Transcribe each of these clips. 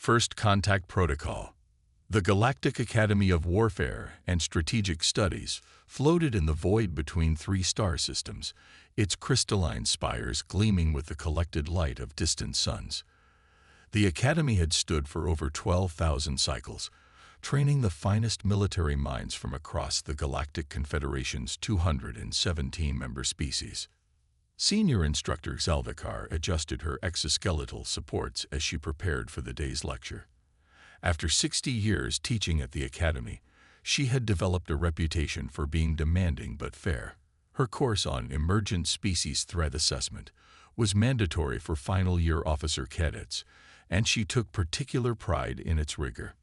First Contact Protocol. The Galactic Academy of Warfare and Strategic Studies floated in the void between three star systems, its crystalline spires gleaming with the collected light of distant suns. The Academy had stood for over 12,000 cycles, training the finest military minds from across the Galactic Confederation's 217 member species. Senior instructor Zalvikar adjusted her exoskeletal supports as she prepared for the day's lecture. After 60 years teaching at the Academy, she had developed a reputation for being demanding but fair. Her course on Emergent Species Threat Assessment was mandatory for final-year officer cadets, and she took particular pride in its rigor.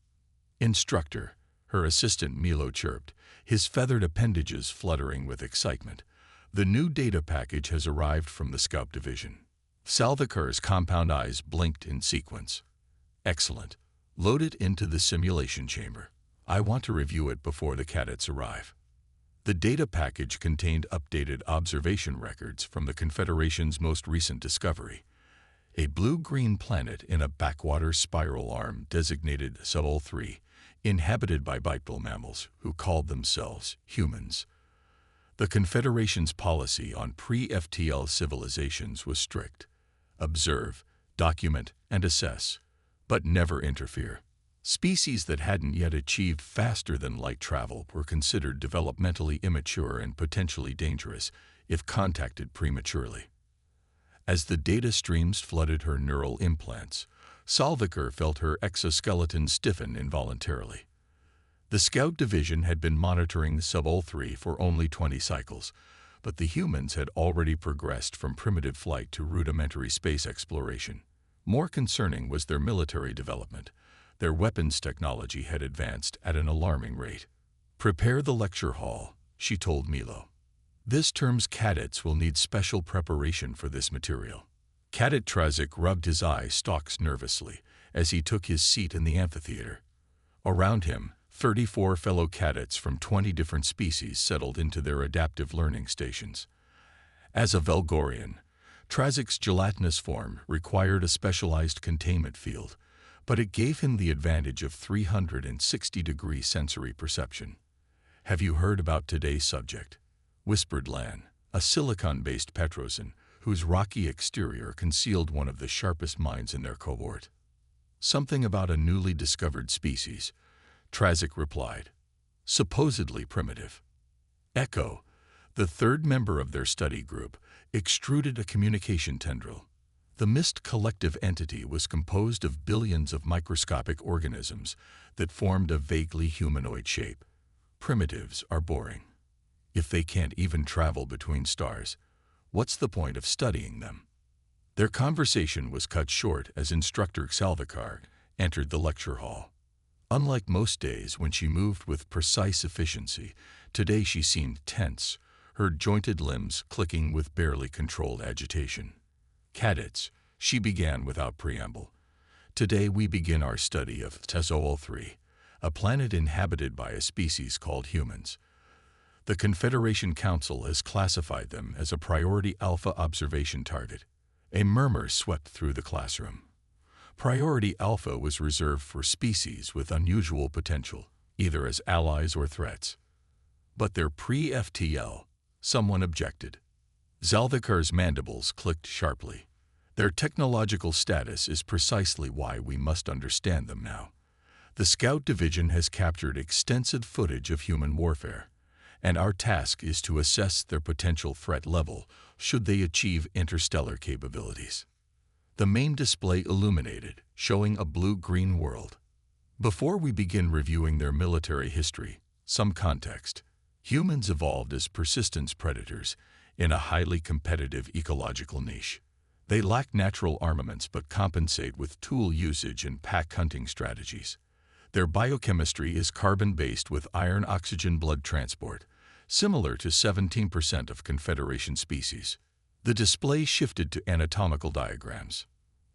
"Instructor," her assistant Milo chirped, his feathered appendages fluttering with excitement. "The new data package has arrived from the Scout Division." Salvakar's compound eyes blinked in sequence. "Excellent. Load it into the simulation chamber. I want to review it before the cadets arrive." The data package contained updated observation records from the Confederation's most recent discovery, a blue-green planet in a backwater spiral arm designated Sol 3, inhabited by bipedal mammals who called themselves humans. The Confederation's policy on pre-FTL civilizations was strict: observe, document, and assess, but never interfere. Species that hadn't yet achieved faster-than-light travel were considered developmentally immature and potentially dangerous if contacted prematurely. As the data streams flooded her neural implants, Salvikar felt her exoskeleton stiffen involuntarily. The Scout Division had been monitoring Sol 3 for only 20 cycles, but the humans had already progressed from primitive flight to rudimentary space exploration. More concerning was their military development. Their weapons technology had advanced at an alarming rate. "Prepare the lecture hall," she told Milo. "This term's cadets will need special preparation for this material." Cadet Trazik rubbed his eye stalks nervously as he took his seat in the amphitheater. Around him, 34 fellow cadets from 20 different species settled into their adaptive learning stations. As a Velgorian, Trazik's gelatinous form required a specialized containment field, but it gave him the advantage of 360-degree sensory perception. "Have you heard about today's subject?" whispered Lan, a silicon-based Petrosan whose rocky exterior concealed one of the sharpest minds in their cohort. "Something about a newly discovered species," Trazik replied. "Supposedly primitive." Echo, the third member of their study group, extruded a communication tendril. The mist collective entity was composed of billions of microscopic organisms that formed a vaguely humanoid shape. "Primitives are boring. If they can't even travel between stars, what's the point of studying them?" Their conversation was cut short as instructor Salvikar entered the lecture hall. Unlike most days when she moved with precise efficiency, today she seemed tense, her jointed limbs clicking with barely controlled agitation. "Cadets," she began without preamble, "today we begin our study of Sol 3, a planet inhabited by a species called humans. The Confederation Council has classified them as a priority alpha observation target." A murmur swept through the classroom. Priority alpha was reserved for species with unusual potential, either as allies or threats. "But they're pre-FTL," someone objected. Zalvikar's mandibles clicked sharply. "Their technological status is precisely why we must understand them now. The Scout Division has captured extensive footage of human warfare, and our task is to assess their potential threat level should they achieve interstellar capabilities." The main display illuminated, showing a blue-green world. Before we begin reviewing their military history, some context. Humans evolved as persistence predators in a highly competitive ecological niche. They lack natural armaments but compensate with tool usage and pack hunting strategies. Their biochemistry is carbon-based with iron-oxygen blood transport, similar to 17% of Confederation species. The display shifted to anatomical diagrams.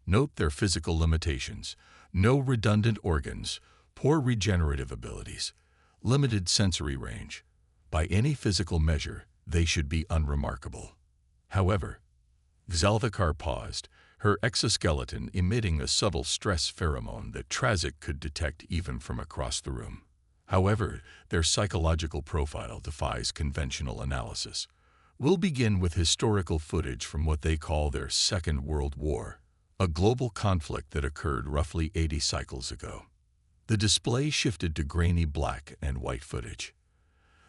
Note their physical limitations: no redundant organs, poor regenerative abilities, limited sensory range. By any physical measure, they should be unremarkable. However, Zalvikar paused, her exoskeleton emitting a subtle stress pheromone that Trazik could detect even from across the room. However, their psychological profile defies conventional analysis. We'll begin with historical footage from what they call their Second World War, a global conflict that occurred roughly 80 cycles ago. The display shifted to grainy black and white footage.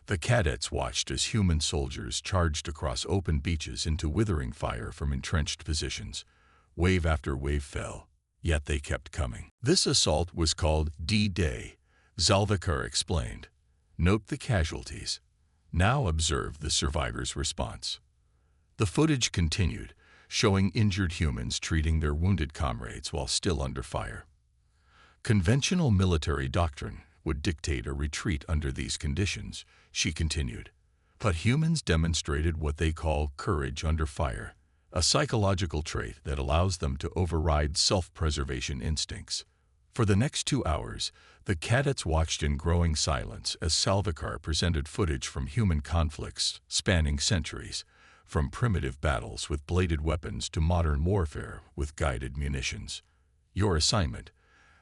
The cadets watched as human soldiers charged across open beaches into withering fire from entrenched positions. Wave after wave fell, yet they kept coming. This assault was called D-Day, Zalvikar explained. Note the casualties. Now observe the survivors' response. The footage continued, showing injured humans treating their wounded comrades while still under fire. Conventional military doctrine would dictate a retreat under these conditions, she continued. But humans demonstrated what they call courage under fire, a psychological trait that allows them to override self-preservation instincts. For the next 2 hours, the cadets watched in growing silence as Zalvikar presented footage from human conflicts spanning centuries, from primitive battles with bladed weapons to modern warfare with guided munitions. Your assignment,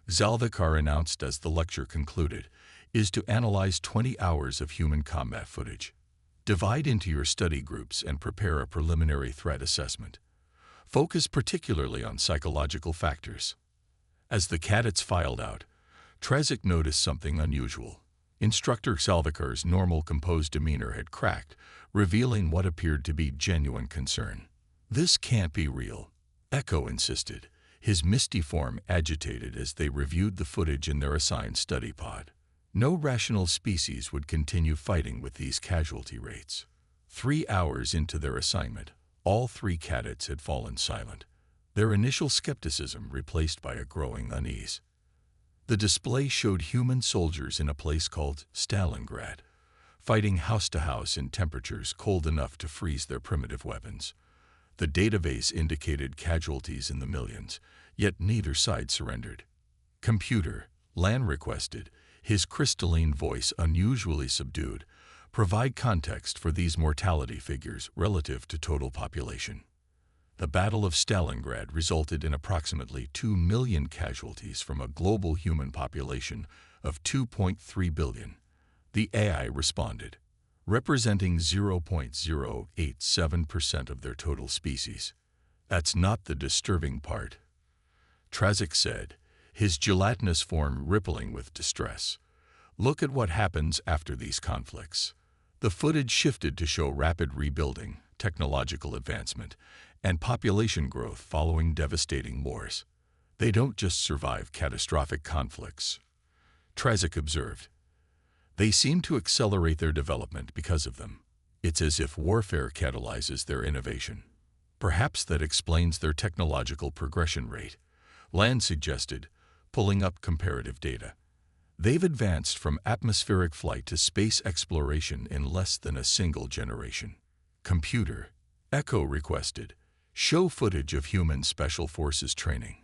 Zalvikar announced as the lecture concluded, is to analyze 20 hours of human combat footage. Divide into your study groups and prepare a preliminary threat assessment. Focus particularly on psychological factors. As the cadets filed out, Trazik noticed something unusual. Instructor Zalvikar's normal composed demeanor had cracked, revealing what appeared to be genuine concern. This can't be real, Echo insisted, his misty form agitated as they reviewed the footage in their assigned study pod. No rational species would continue fighting with these casualty rates. 3 hours into their assignment, all 3 cadets had fallen silent, their initial skepticism replaced by a growing unease. The display showed human soldiers in a place called Stalingrad, fighting house to house in temperatures cold enough to freeze their primitive weapons. The database indicated casualties in the millions, yet neither side surrendered. Computer, Lan requested, his crystalline voice unusually subdued, provide context for these mortality figures relative to total population. The Battle of Stalingrad resulted in approximately 2 million casualties from a global human population of 2.3 billion. The AI responded, representing 0.087% of their total species. That's not the disturbing part, Trazik said, his gelatinous form rippling with distress. Look at what happens after these conflicts. The footage shifted to show rapid rebuilding, technological advancement, and population growth following devastating wars. They don't just survive catastrophic conflicts, Trazik observed. They seem to accelerate their development because of them. It's as if warfare catalyzes their innovation. Perhaps that explains their technological progression rate, Lan suggested, pulling up comparative data. They've advanced from atmospheric flight to space exploration in less than a single generation. Computer, Echo requested, show footage of human special forces training.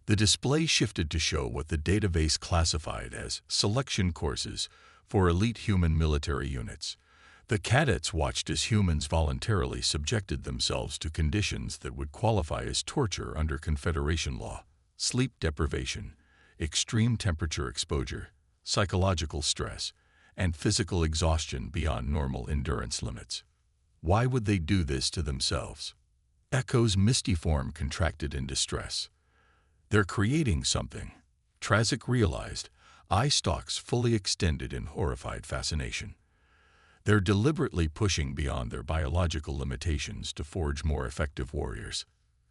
The display shifted to show what the database classified as selection courses for elite human military units. The cadets watched as humans voluntarily subjected themselves to conditions that would qualify as torture under Confederation law: sleep deprivation, extreme temperature exposure, psychological stress, and physical exhaustion beyond normal endurance limits. Why would they do this to themselves? Echo's misty form contracted in distress. They're creating something, Trazik realized, eye stalks fully extended in horrified fascination. They're deliberately pushing beyond their biological limitations to forge more effective warriors.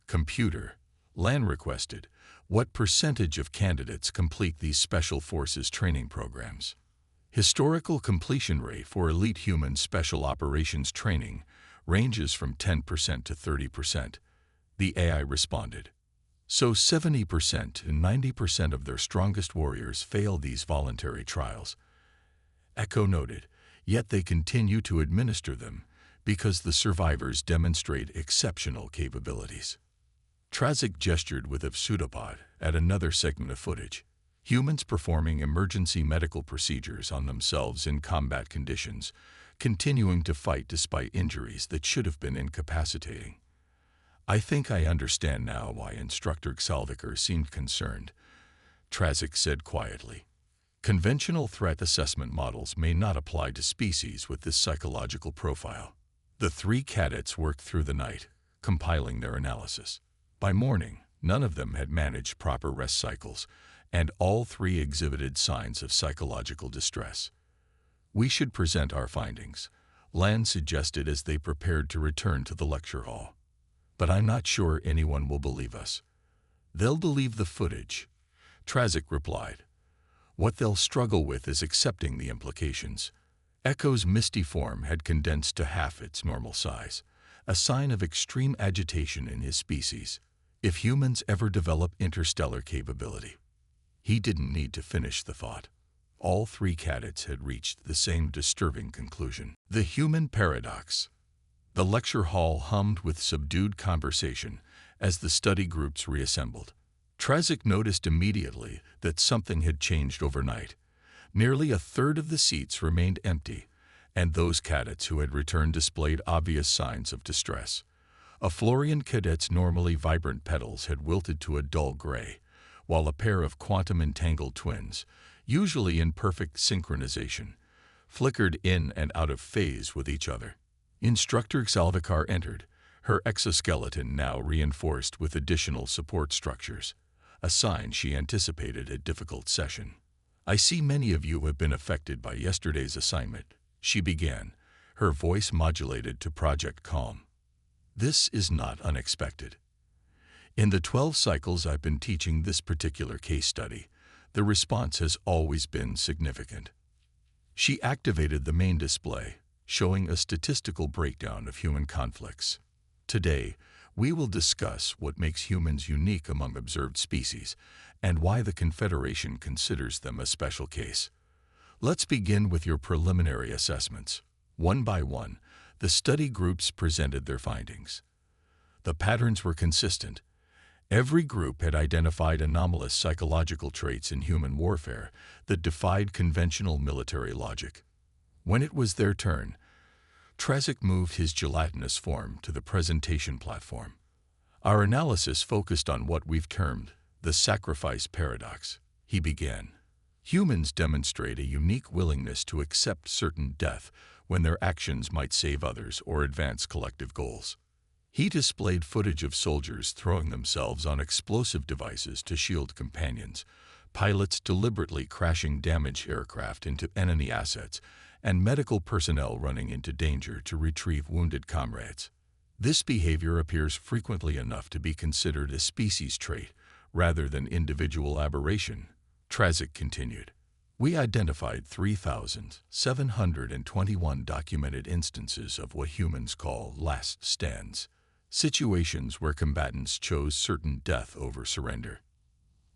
Computer, Lan requested, what percentage of candidates complete these special forces training programs? Historical completion rate for elite human special operations training ranges from 10% to 30%. The AI responded. So 70% to 90% of their strongest warriors fail these voluntary trials. Echo noted, yet they continue to administer them because the survivors demonstrate exceptional capabilities. Trazik gestured with a pseudopod at another segment of footage. Humans performing emergency medical procedures on themselves in combat conditions, continuing to fight despite injuries that should have been incapacitating. I think I understand now why Instructor Xalvikar seemed concerned, Trazik said quietly. Conventional threat assessment models may not apply to species with this psychological profile. The three cadets worked through the night, compiling their analysis. By morning, none of them had managed proper rest cycles, and all three exhibited signs of psychological distress. We should present our findings, Lan suggested as they prepared to return to the lecture hall. But I'm not sure anyone will believe us. They'll believe the footage, Trazik replied. What they'll struggle with is accepting the implications. Echo's misty form had condensed to half its normal size, a sign of extreme agitation in his species. If humans ever develop interstellar capability. He didn't need to finish the thought. All three cadets had reached the same disturbing conclusion. The human paradox. The lecture hall hummed with subdued conversation as the study groups reassembled. Trazik noticed immediately that something had changed overnight. Nearly a third of the seats remained empty, and those cadets who had returned displayed obvious signs of distress. A Florian cadet's normally vibrant petals had wilted to a dull gray, while a pair of quantum-entangled twins, usually in perfect synchronization, flickered in and out of phase with each other. Instructor Xalvikar entered, her exoskeleton now reinforced with additional support structures, a sign she anticipated a difficult session. I see many of you have been affected by yesterday's assignment, she began, her voice modulated to Project Calm. This is not unexpected. In the 12 cycles I've been teaching this particular case study, the response has always been significant. She activated the main display, showing a statistical breakdown of human conflicts. Today, we will discuss what makes humans unique among observed species and why the Confederation considers them a special case. Let's begin with your preliminary assessments. One by one, the study groups presented their findings. The patterns were consistent. Every group had identified anomalous psychological traits in human warfare that defied conventional military logic. When it was their turn, Trazik moved his gelatinous form to the presentation platform. Our analysis focused on what we've termed the sacrifice paradox, he began. Humans demonstrate a unique willingness to accept certain death when their actions might save others or advance collective goals. He displayed footage of soldiers throwing themselves on explosive devices to shield companions, pilots deliberately crashing damaged aircraft into enemy assets, and medical personnel running into danger to retrieve wounded comrades. This behavior appears frequently enough to be considered a species trait rather than individual aberration, Trazik continued. We identified 3,721 documented instances of what humans call last stands, situations where combatants chose certain death over surrender.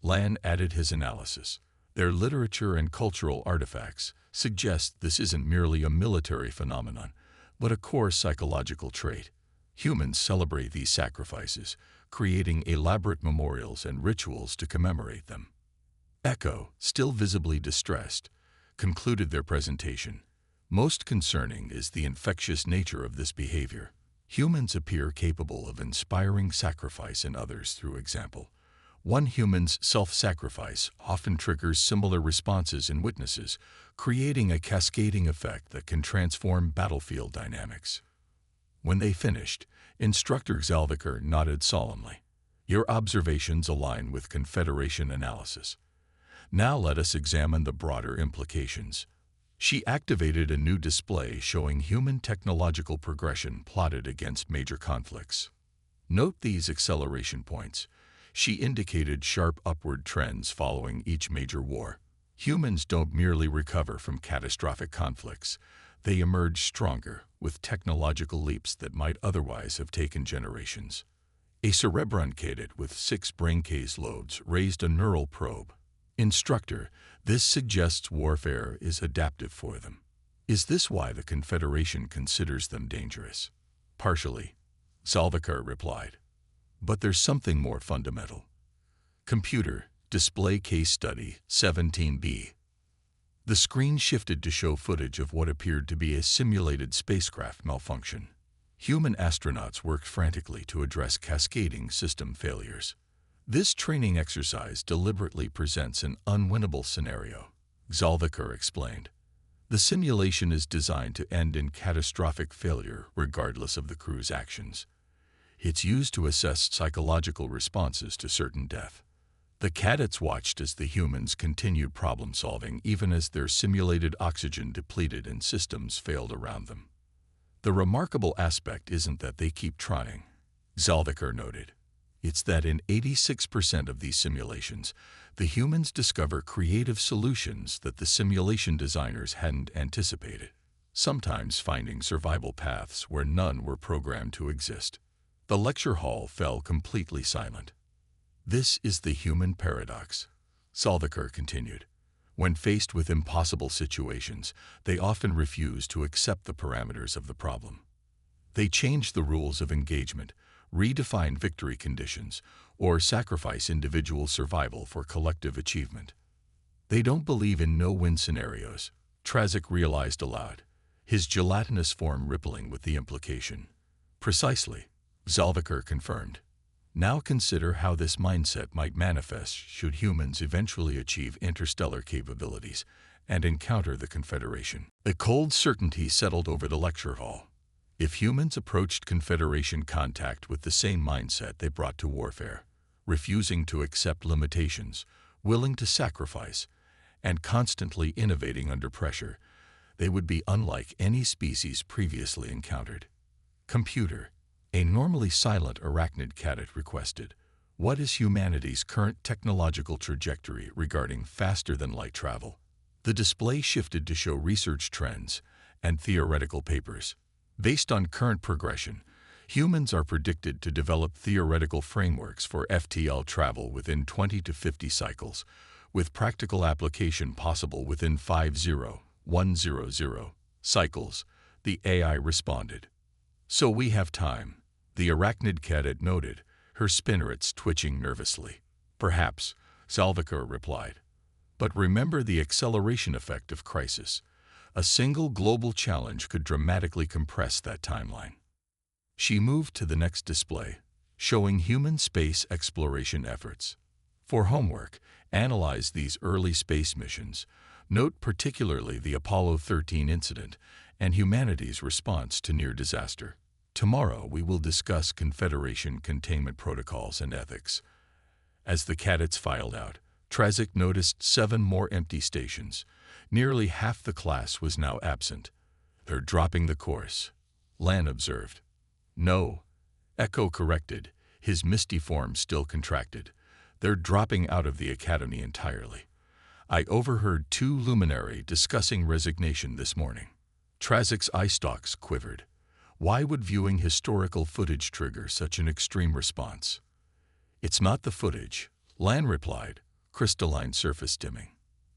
Lan added his analysis. Their literature and cultural artifacts suggest this isn't merely a military phenomenon, but a core psychological trait. Humans celebrate these sacrifices, creating elaborate memorials and rituals to commemorate them. Echo, still visibly distressed, concluded their presentation. Most concerning is the infectious nature of this behavior. Humans appear capable of inspiring sacrifice in others through example. One human's self-sacrifice often triggers similar responses in witnesses, creating a cascading effect that can transform battlefield dynamics. When they finished, Instructor Xalvikar nodded solemnly. Your observations align with Confederation analysis. Now let us examine the broader implications. She activated a new display showing human technological progression plotted against major conflicts. Note these acceleration points. She indicated sharp upward trends following each major war. Humans don't merely recover from catastrophic conflicts. They emerge stronger, with technological leaps that might otherwise have taken generations. A cerebron cadet with 6 braincase lobes raised a neural probe. Instructor, this suggests warfare is adaptive for them. Is this why the Confederation considers them dangerous? Partially, Xalvikar replied. But there's something more fundamental. Computer, display case study 17B. The screen shifted to show footage of what appeared to be a simulated spacecraft malfunction. Human astronauts worked frantically to address cascading system failures. This training exercise deliberately presents an unwinnable scenario, Zalvikar explained. The simulation is designed to end in catastrophic failure regardless of the crew's actions. It's used to assess psychological responses to certain death. The cadets watched as the humans continued problem-solving even as their simulated oxygen depleted and systems failed around them. The remarkable aspect isn't that they keep trying, Zalvikar noted. It's that in 86% of these simulations, the humans discover creative solutions that the simulation designers hadn't anticipated, sometimes finding survival paths where none were programmed to exist. The lecture hall fell completely silent. This is the human paradox, Zalvikar continued. When faced with impossible situations, they often refuse to accept the parameters of the problem. They change the rules of engagement, redefine victory conditions, or sacrifice individual survival for collective achievement. They don't believe in no-win scenarios, Trazik realized aloud, his gelatinous form rippling with the implication. Precisely, Zalvikar confirmed. Now consider how this mindset might manifest should humans eventually achieve interstellar capabilities and encounter the Confederation. A cold certainty settled over the lecture hall. If humans approached Confederation contact with the same mindset they brought to warfare, refusing to accept limitations, willing to sacrifice, and constantly innovating under pressure, they would be unlike any species previously encountered. Computer, a normally silent arachnid cadet requested, what is humanity's current technological trajectory regarding faster-than-light travel? The display shifted to show research trends and theoretical papers. Based on current progression, humans are predicted to develop theoretical frameworks for FTL travel within 20 to 50 cycles, with practical application possible within 50,100 cycles, the AI responded. So we have time, the arachnid cadet noted, her spinnerets twitching nervously. Perhaps, Zalvikar replied. But remember the acceleration effect of crisis. A single global challenge could dramatically compress that timeline. She moved to the next display, showing human space exploration efforts. For homework, analyze these early space missions. Note particularly the Apollo 13 incident and humanity's response to near disaster. Tomorrow we will discuss Confederation containment protocols and ethics. As the cadets filed out, Trazik noticed 7 more empty stations. Nearly half the class was now absent. They're dropping the course, Lan observed. No, Echo corrected, his misty form still contracted. They're dropping out of the academy entirely. I overheard 2 luminary discussing resignation this morning. Trazik's eye stalks quivered. Why would viewing historical footage trigger such an extreme response? It's not the footage, Lan replied, crystalline surface dimming.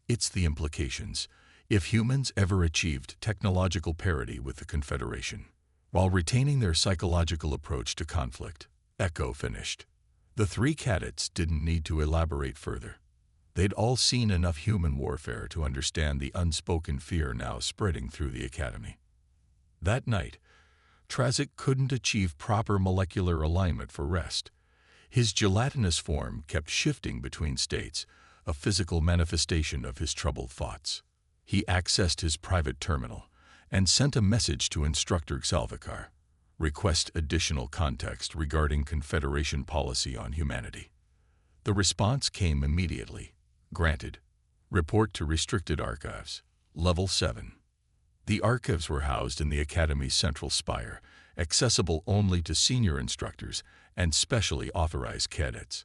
It's the implications, if humans ever achieved technological parity with the Confederation, while retaining their psychological approach to conflict, Echo finished. The 3 cadets didn't need to elaborate further. They'd all seen enough human warfare to understand the unspoken fear now spreading through the academy. That night, Trazik couldn't achieve proper molecular alignment for rest. His gelatinous form kept shifting between states, a physical manifestation of his troubled thoughts. He accessed his private terminal and sent a message to Instructor Zalvikar. Request additional context regarding Confederation policy on humanity. The response came immediately. Granted. Report to Restricted Archives. Level 7. The archives were housed in the Academy's central spire, accessible only to senior instructors and specially authorized cadets.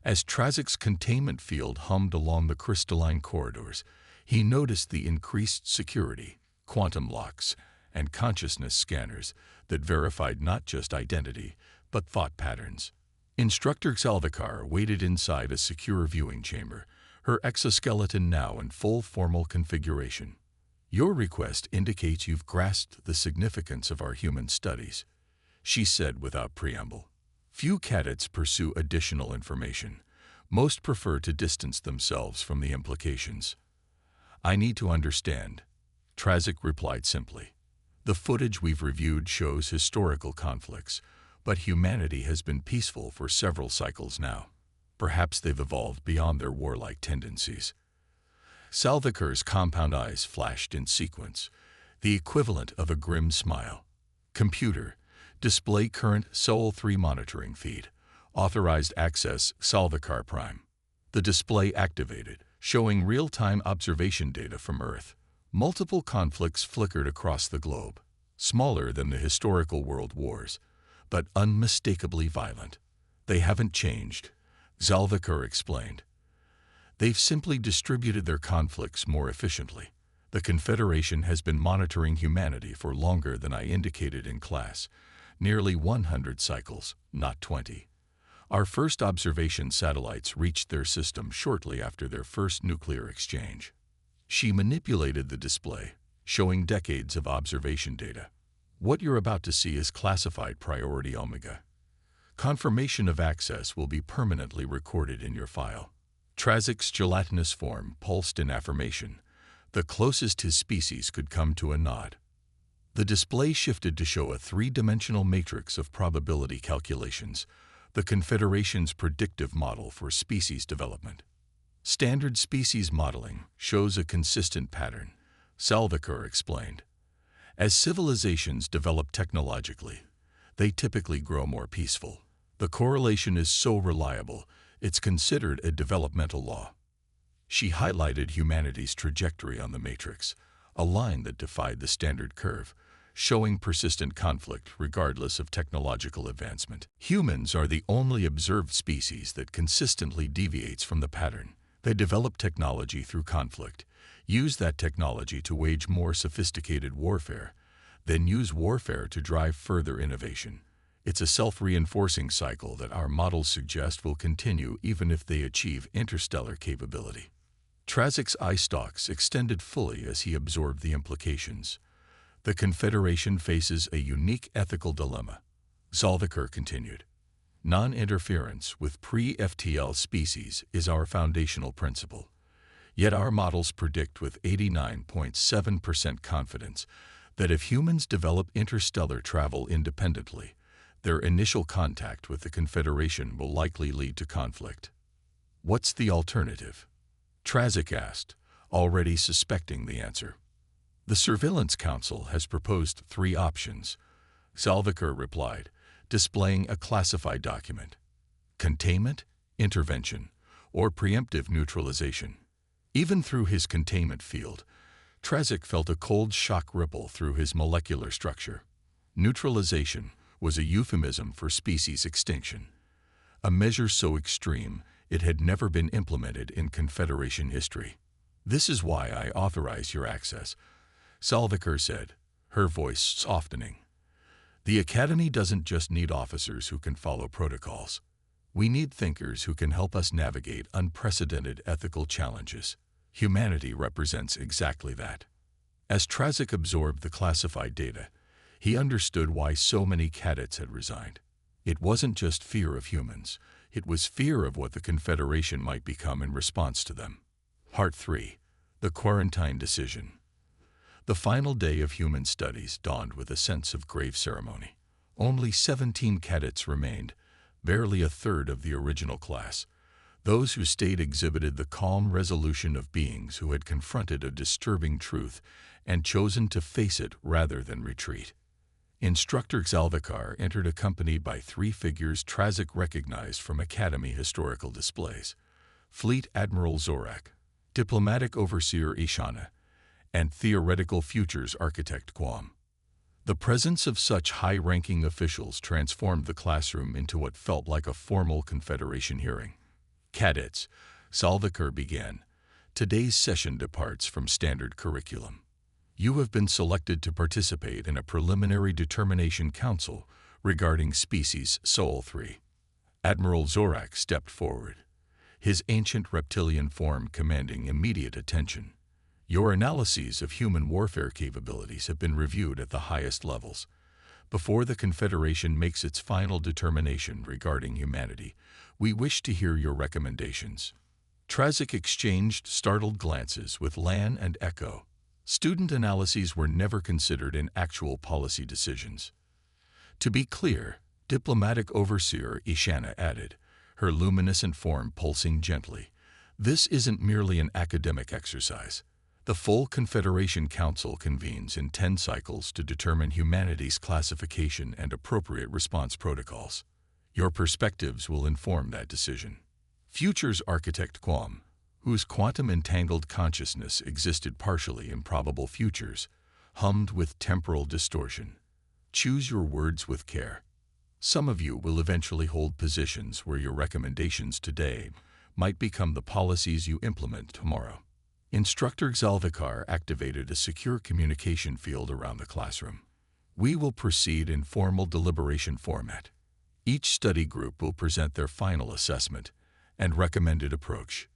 As Trazik's containment field hummed along the crystalline corridors, he noticed the increased security, quantum locks, and consciousness scanners that verified not just identity, but thought patterns. Instructor Zalvikar waited inside a secure viewing chamber, her exoskeleton now in full formal configuration. Your request indicates you've grasped the significance of our human studies, she said without preamble. Few cadets pursue additional information. Most prefer to distance themselves from the implications. I need to understand, Trazik replied simply. The footage we've reviewed shows historical conflicts, but humanity has been peaceful for several cycles now. Perhaps they've evolved beyond their warlike tendencies. Salvaker's compound eyes flashed in sequence, the equivalent of a grim smile. Computer, display current Sol 3 monitoring feed. Authorized access Salvaker Prime. The display activated, showing real-time observation data from Earth. Multiple conflicts flickered across the globe, smaller than the historical world wars, but unmistakably violent. They haven't changed, Salvaker explained. They've simply distributed their conflicts more efficiently. The Confederation has been monitoring humanity for longer than I indicated in class, nearly 100 cycles, not 20. Our first observation satellites reached their system shortly after their first nuclear exchange. She manipulated the display, showing decades of observation data. What you're about to see is classified Priority Omega. Confirmation of access will be permanently recorded in your file. Trazic's gelatinous form pulsed in affirmation, the closest his species could come to a nod. The display shifted to show a three-dimensional matrix of probability calculations, the Confederation's predictive model for species development. Standard species modeling shows a consistent pattern, Salvaker explained. As civilizations develop technologically, they typically grow more peaceful. The correlation is so reliable, it's considered a developmental law. She highlighted humanity's trajectory on the matrix, a line that defied the standard curve, showing persistent conflict regardless of technological advancement. Humans are the only observed species that consistently deviates from the pattern. They develop technology through conflict, use that technology to wage more sophisticated warfare, then use warfare to drive further innovation. It's a self-reinforcing cycle that our models suggest will continue even if they achieve interstellar capability. Trazic's eye stalks extended fully as he absorbed the implications. The Confederation faces a unique ethical dilemma, Salvaker continued. Non-interference with pre-FTL species is our foundational principle. Yet our models predict with 89.7% confidence that if humans develop interstellar travel independently, their initial contact with the Confederation will likely lead to conflict. What's the alternative? Trazic asked, already suspecting the answer. The Surveillance Council has proposed 3 options, Salvaker replied, displaying a classified document: containment, intervention, or preemptive neutralization. Even through his containment field, Trazic felt a cold shock ripple through his molecular structure. Neutralization was a euphemism for species extinction, a measure so extreme it had never been implemented in Confederation history. This is why I authorize your access, Salvaker said, her voice softening. The Academy doesn't just need officers who can follow protocols. We need thinkers who can help us navigate unprecedented ethical challenges. Humanity represents exactly that. As Trazic absorbed the classified data, he understood why so many cadets had resigned. It wasn't just fear of humans, it was fear of what the Confederation might become in response to them. Part 3. The Quarantine Decision. The final day of human studies dawned with a sense of grave ceremony. Only 17 cadets remained, barely a third of the original class. Those who stayed exhibited the calm resolution of beings who had confronted a disturbing truth and chosen to face it rather than retreat. Instructor Salvaker entered accompanied by 3 figures Trazic recognized from Academy historical displays: Fleet Admiral Zorak, Diplomatic Overseer Ishana, and Theoretical Futures Architect Guam. The presence of such high-ranking officials transformed the classroom into what felt like a formal Confederation hearing. Cadets, Salvaker began, today's session departs from standard curriculum. You have been selected to participate in a preliminary determination council regarding species Sol 3. Admiral Zorak stepped forward, his ancient reptilian form commanding immediate attention. Your analyses of human warfare capabilities have been reviewed at the highest levels. Before the Confederation makes its final determination regarding humanity, we wish to hear your recommendations. Trazic exchanged startled glances with Lan and Echo. Student analyses were never considered in actual policy decisions. To be clear, diplomatic overseer Ishana added, her luminescent form pulsing gently, this isn't merely an academic exercise. The full Confederation Council convenes in 10 cycles to determine humanity's classification and appropriate response protocols. Your perspectives will inform that decision. Futures architect Quam, whose quantum-entangled consciousness existed partially in probable futures, hummed with temporal distortion. Choose your words with care. Some of you will eventually hold positions where your recommendations today might become the policies you implement tomorrow. Instructor Xalvikar activated a secure communication field around the classroom. We will proceed in formal deliberation format. Each study group will present their final assessment and recommended approach.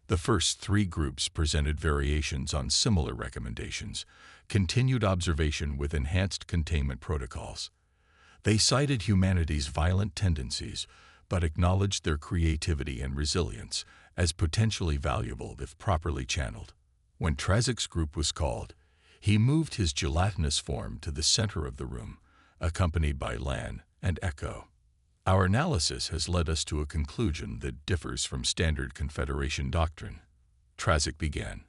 The first 3 groups presented variations on similar recommendations, continued observation with enhanced containment protocols. They cited humanity's violent tendencies, but acknowledged their creativity and resilience as potentially valuable if properly channeled. When Trazic's group was called, he moved his gelatinous form to the center of the room, accompanied by Lan and Echo. Our analysis has led us to a conclusion that differs from standard Confederation doctrine. Trazic began.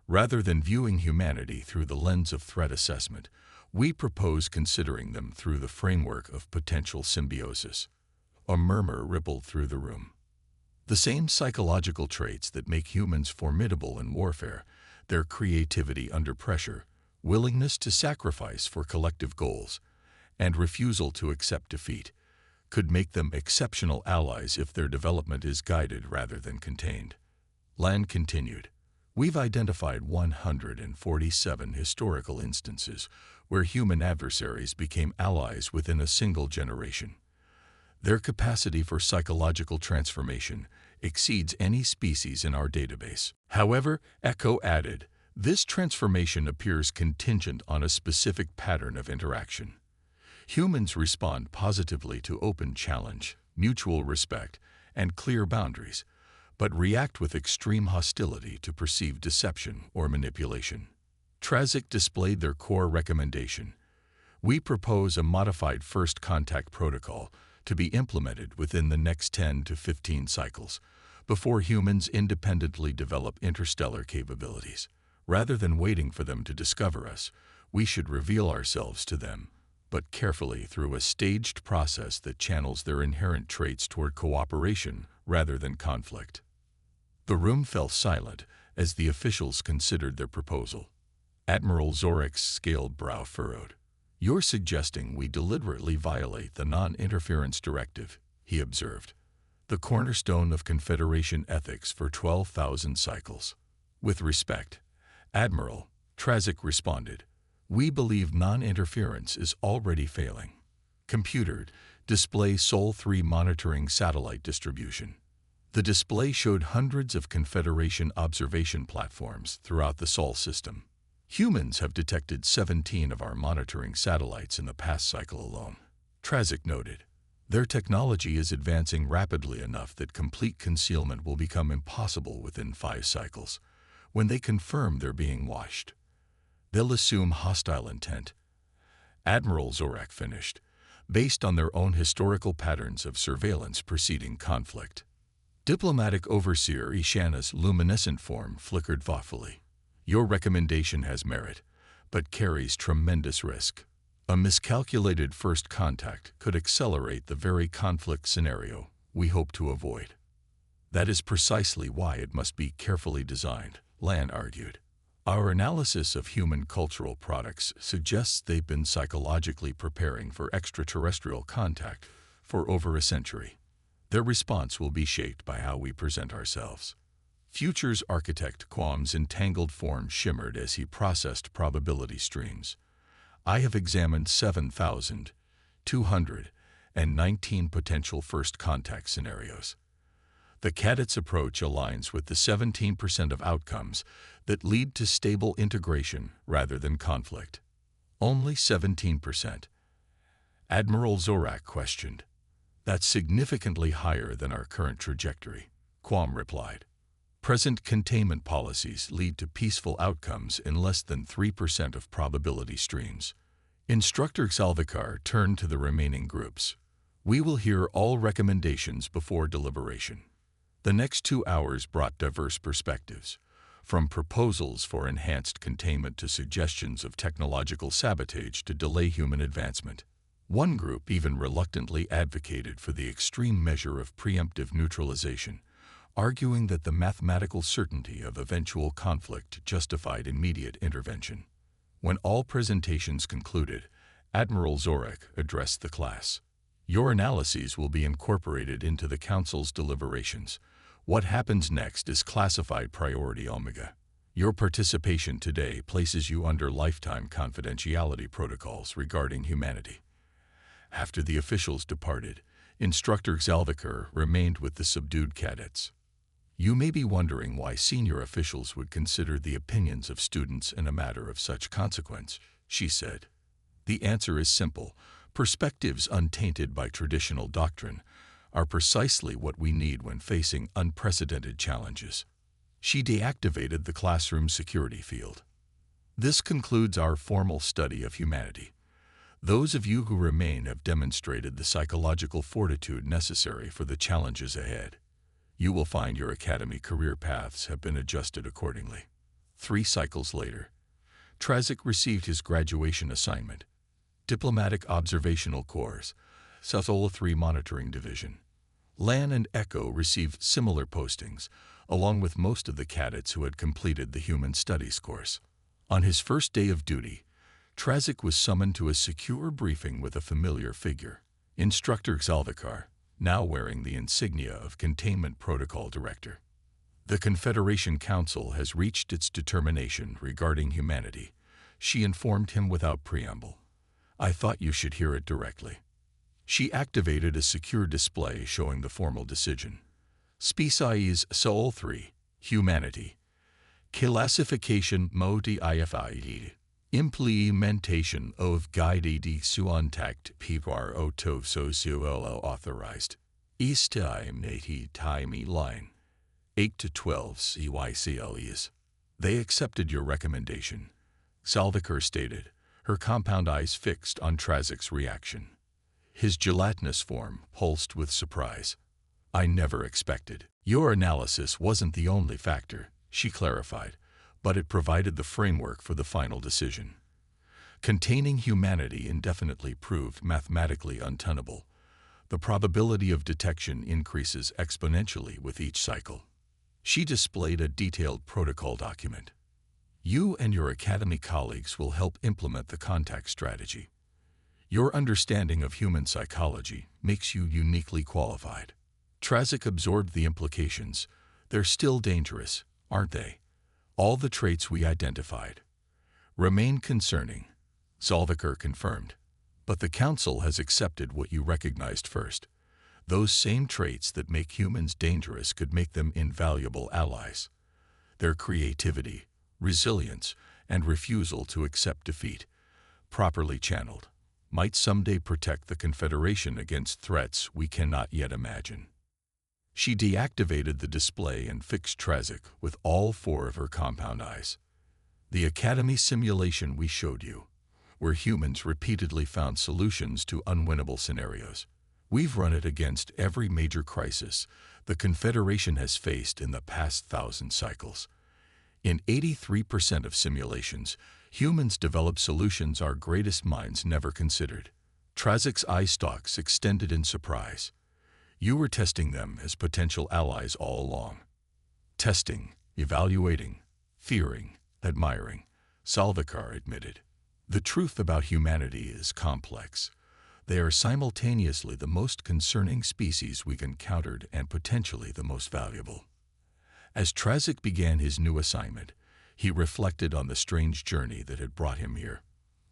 Rather than viewing humanity through the lens of threat assessment, we propose considering them through the framework of potential symbiosis. A murmur rippled through the room. The same psychological traits that make humans formidable in warfare, their creativity under pressure, willingness to sacrifice for collective goals, and refusal to accept defeat, could make them exceptional allies if their development is guided rather than contained. Lan continued, we've identified 147 historical instances where human adversaries became allies within a single generation. Their capacity for psychological transformation exceeds any species in our database. However, Echo added, this transformation appears contingent on a specific pattern of interaction. Humans respond positively to open challenge, mutual respect, and clear boundaries, but react with extreme hostility to perceived deception or manipulation. Trazic displayed their core recommendation. We propose a modified first contact protocol to be implemented within the next 10 to 15 cycles, before humans independently develop interstellar capabilities. Rather than waiting for them to discover us, we should reveal ourselves to them, but carefully through a staged process that channels their inherent traits toward cooperation rather than conflict. The room fell silent as the officials considered their proposal. Admiral Zorek's scaled brow furrowed. You're suggesting we deliberately violate the non-interference directive, he observed, the cornerstone of Confederation ethics for 12,000 cycles. With respect, Admiral, Trazic responded, we believe non-interference is already failing. Computer, display Sol 3 monitoring satellite distribution. The display showed hundreds of Confederation observation platforms throughout the Sol system. Humans have detected 17 of our monitoring satellites in the past cycle alone. Trazic noted, their technology is advancing rapidly enough that complete concealment will become impossible within 5 cycles. When they confirm they're being watched, they'll assume hostile intent. Admiral Zorek finished, based on their own historical patterns of surveillance preceding conflict. Diplomatic overseer Ishana's luminescent form flickered thoughtfully. Your recommendation has merit, but carries tremendous risk. A miscalculated first contact could accelerate the very conflict scenario we hope to avoid. That is precisely why it must be carefully designed, Lan argued. Our analysis of human cultural products suggests they've been psychologically preparing for extraterrestrial contact for over a century. Their response will be shaped by how we present ourselves. Futures architect Quam's entangled form shimmered as he processed probability streams. I have examined 7,219 potential first contact scenarios. The cadets approach aligns with the 17% of outcomes that lead to stable integration rather than conflict. Only 17%. Admiral Zorak questioned. That's significantly higher than our current trajectory, Quam replied. Present containment policies lead to peaceful outcomes in less than 3% of probability streams. Instructor Salvikar turned to the remaining groups. We will hear all recommendations before deliberation. The next 2 hours brought diverse perspectives, from proposals for enhanced containment to suggestions of technological sabotage to delay human advancement. One group even reluctantly advocated for the extreme measure of preemptive neutralization, arguing that the mathematical certainty of eventual conflict justified immediate intervention. When all presentations concluded, Admiral Zorek addressed the class. Your analyses will be incorporated into the Council's deliberations. What happens next is classified priority Omega. Your participation today places you under lifetime confidentiality protocols regarding humanity. After the officials departed, Instructor Zalvikar remained with the subdued cadets. You may be wondering why senior officials would consider the opinions of students in a matter of such consequence, she said. The answer is simple. Perspectives untainted by traditional doctrine are precisely what we need when facing unprecedented challenges. She deactivated the classroom security field. This concludes our formal study of humanity. Those of you who remain have demonstrated the psychological fortitude necessary for the challenges ahead. You will find your academy career paths have been adjusted accordingly. 3 cycles later, Trazik received his graduation assignment. Diplomatic Observational Corps, Sosola 3 Monitoring Division. Lan and Echo received similar postings, along with most of the cadets who had completed the Human Studies course. On his first day of duty, Trazik was summoned to a secure briefing with a familiar figure, Instructor Zalvikar, now wearing the insignia of Containment Protocol Director. The Confederation Council has reached its determination regarding humanity, she informed him without preamble. I thought you should hear it directly. She activated a secure display showing the formal decision. Species Soul 3, Humanity. Classification Mode HFY. Implementation of Guided Suantact Pipar Otov Socio authorized. East time 80 time line. 8 to 12 CYCLEs. They accepted your recommendation, Salvikar stated, her compound eyes fixed on Trazik's reaction. His gelatinous form pulsed with surprise. I never expected. Your analysis wasn't the only factor, she clarified, but it provided the framework for the final decision. Containing humanity indefinitely proved mathematically untenable. The probability of detection increases exponentially with each cycle. She displayed a detailed protocol document. You and your academy colleagues will help implement the contact strategy. Your understanding of human psychology makes you uniquely qualified. Trazik absorbed the implications. They're still dangerous, aren't they? All the traits we identified remain concerning, Zalvikar confirmed. But the Council has accepted what you recognized first. Those same traits that make humans dangerous could make them invaluable allies. Their creativity, resilience, and refusal to accept defeat, properly channeled, might someday protect the Confederation against threats we cannot yet imagine. She deactivated the display and fixed Trazik with all 4 of her compound eyes. The Academy simulation we showed you, where humans repeatedly found solutions to unwinnable scenarios. We've run it against every major crisis the Confederation has faced in the past 1,000 cycles. In 83% of simulations, humans develop solutions our greatest minds never considered. Trazik's eye stalks extended in surprise. You were testing them as potential allies all along. Testing, evaluating, fearing, admiring, Salvikar admitted. The truth about humanity is complex. They are simultaneously the most concerning species we've encountered and potentially the most valuable. As Trazik began his new assignment, he reflected on the strange journey that had brought him here.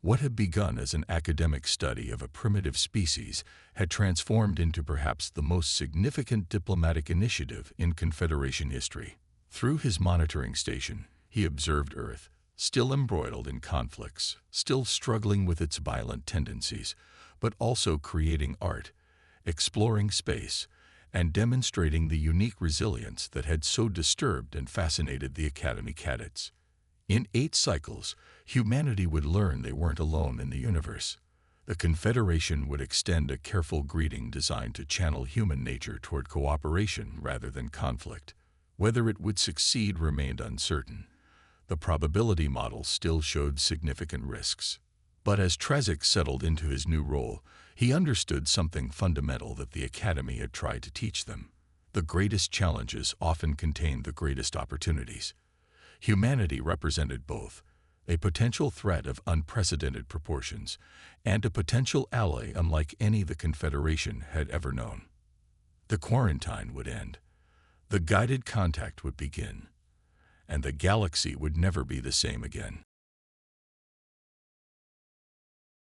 What had begun as an academic study of a primitive species had transformed into perhaps the most significant diplomatic initiative in Confederation history. Through his monitoring station, he observed Earth, still embroiled in conflicts, still struggling with its violent tendencies, but also creating art, exploring space, and demonstrating the unique resilience that had so disturbed and fascinated the Academy cadets. In 8 cycles, humanity would learn they weren't alone in the universe. The Confederation would extend a careful greeting designed to channel human nature toward cooperation rather than conflict. Whether it would succeed remained uncertain. The probability model still showed significant risks. But as Trezek settled into his new role, he understood something fundamental that the Academy had tried to teach them. The greatest challenges often contain the greatest opportunities. Humanity represented both, a potential threat of unprecedented proportions, and a potential ally unlike any the Confederation had ever known. The quarantine would end. The guided contact would begin, and the galaxy would never be the same again.